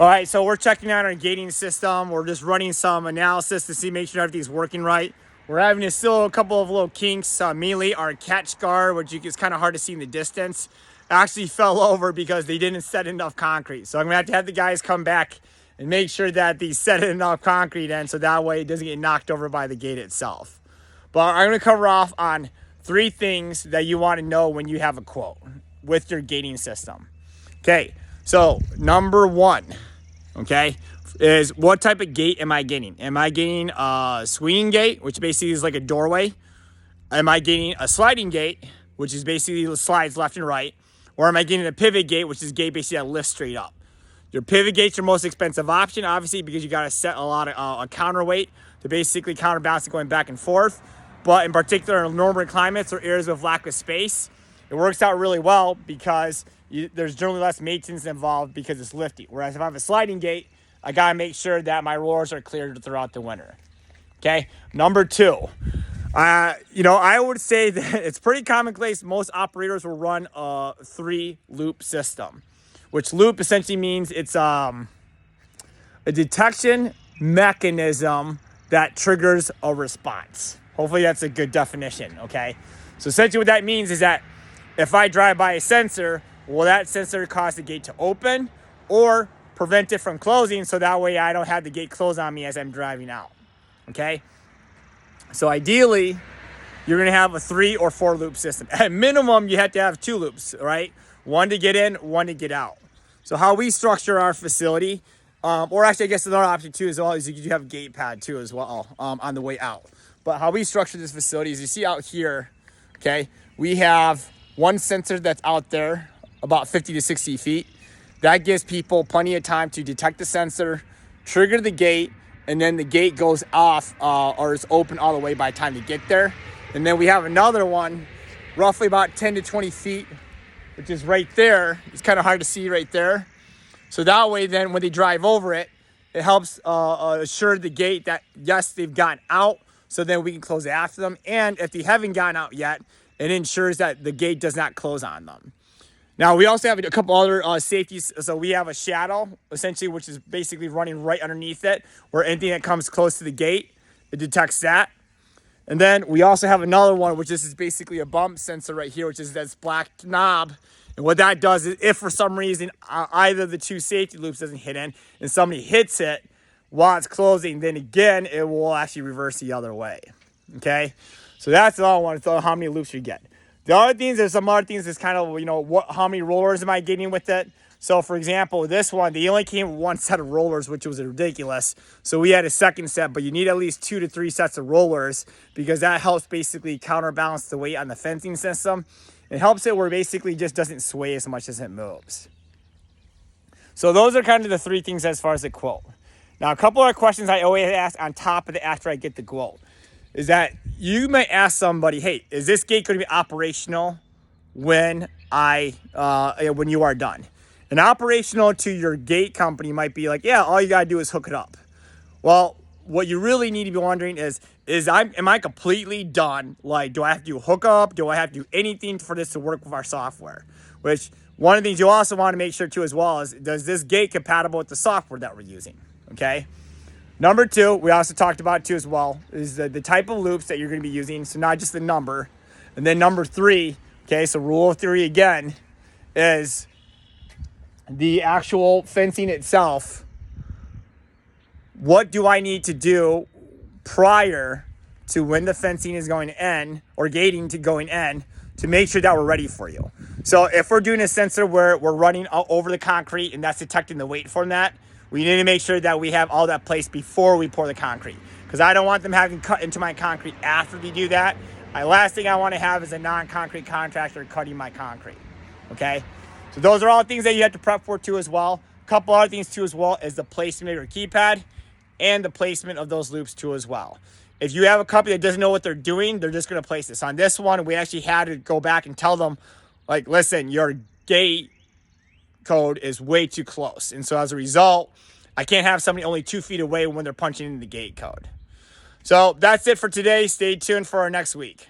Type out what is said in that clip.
All right, so we're checking out our gating system. We're just running some analysis to see, make sure everything's working right. We're having still a couple of little kinks. Mainly our catch guard, which is kind of hard to see in the distance, actually fell over because they didn't set enough concrete. So I'm gonna have the guys come back and make sure that they set enough concrete in, so that way it doesn't get knocked over by the gate itself. But I'm gonna cover off on 3 things that you want to know when you have a quote with your gating system. Okay, so number 1, okay, is what type of gate am I getting? Am I getting a swinging gate, which basically is like a doorway? Am I getting a sliding gate, which is basically slides left and right? Or am I getting a pivot gate, which is a gate basically that lifts straight up? Your pivot gate's your most expensive option, obviously, because you got to set a lot of a counterweight to basically counterbalance it going back and forth. But in particular, in normal climates or areas with lack of space, it works out really well because there's generally less maintenance involved because it's lifty. Whereas if I have a sliding gate, I got to make sure that my rollers are cleared throughout the winter. Okay, number 2. I would say that it's pretty commonplace. Most operators will run a 3-loop system, which loop essentially means it's a detection mechanism that triggers a response. Hopefully that's a good definition, okay? So essentially what that means is that if I drive by a sensor, will that sensor cause the gate to open or prevent it from closing, so that way I don't have the gate close on me as I'm driving out, okay? So ideally, you're gonna have a 3 or 4 loop system. At minimum, you have to have 2 loops, right? 1 to get in, 1 to get out. So how we structure our facility, or actually I guess another option too as well is you have a gate pad too as well on the way out. But how we structure this facility is you see out here, okay, we have one sensor that's out there about 50 to 60 feet. That gives people plenty of time to detect the sensor, trigger the gate, and then the gate goes off or is open all the way by the time to get there. And then we have another one roughly about 10 to 20 feet, which is right there. It's kind of hard to see right there. So that way then when they drive over it, it helps assure the gate that yes, they've gotten out, so then we can close it after them. And if they haven't gotten out yet, it ensures that the gate does not close on them. Now, we also have a couple other safeties. So we have a shadow, essentially, which is basically running right underneath it, where anything that comes close to the gate, it detects that. And then we also have another one, which is basically a bump sensor right here, which is this black knob. And what that does is if for some reason either of the 2 safety loops doesn't hit in and somebody hits it while it's closing, then again, it will actually reverse the other way, okay? So that's the other one, so how many loops you get. The other things, there's some other things is kind of, how many rollers am I getting with it? So for example, this one, they only came with 1 set of rollers, which was ridiculous. So we had a second set, but you need at least 2 to 3 sets of rollers because that helps basically counterbalance the weight on the fencing system. It helps it where it basically just doesn't sway as much as it moves. So those are kind of the 3 things as far as the quote. Now, a couple of questions I always ask on top of it after I get the quote is that you may ask somebody, hey, is this gate going to be operational when you are done? And operational to your gate company might be like, yeah, all you got to do is hook it up. Well, what you really need to be wondering is am I completely done? Like, do I have to do hookup? Do I have to do anything for this to work with our software? Which one of the things you also want to make sure too as well is, does this gate compatible with the software that we're using? Okay. Number 2, we also talked about too as well, is the type of loops that you're going to be using. So not just the number. And then number 3, okay, so rule of 3 again, is the actual fencing itself. What do I need to do prior to when the fencing is going to end or gating to going in to make sure that we're ready for you? So if we're doing a sensor where we're running over the concrete and that's detecting the weight from that, we need to make sure that we have all that placed before we pour the concrete, because I don't want them having cut into my concrete after we do that. My last thing I want to have is a non-concrete contractor cutting my concrete, okay? So those are all things that you have to prep for too as well. A couple other things too as well is the placement of your keypad and the placement of those loops too as well. If you have a company that doesn't know what they're doing, they're just going to place this. On this one, we actually had to go back and tell them, like, listen, your gate code is way too close. And so as a result, I can't have somebody only 2 feet away when they're punching in the gate code. So that's it for today. Stay tuned for our next week.